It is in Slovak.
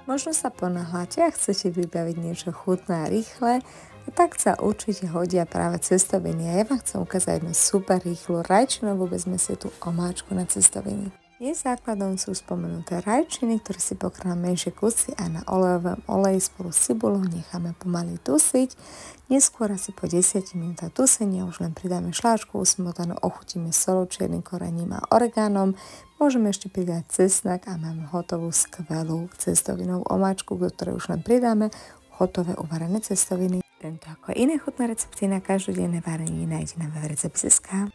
Možno sa ponáhľate a chcete vybaviť niečo chutné a rýchle, a tak sa určite hodia práve cestoviny. A ja vám chcem ukázať jednu super rýchlu rajčinovú bezmäsitú omáčku na cestoviny. Jej základom sú spomenuté rajčiny, ktoré si pokráme menšie kusy a na olejovom oleji spolu s cibulou necháme pomaly dusiť. Neskôr asi po 10 minútach dusenia už len pridáme šláčku usmotanú, ochutíme solou, čiernym korením a oregánom. Môžeme ešte pridať cesnak a máme hotovú skvelú cestovinovú omáčku, do ktorej už len pridáme hotové uvarené cestoviny. Tento ako iné chutné recepty na každodenné varenie nájdete na www.recepty.sk.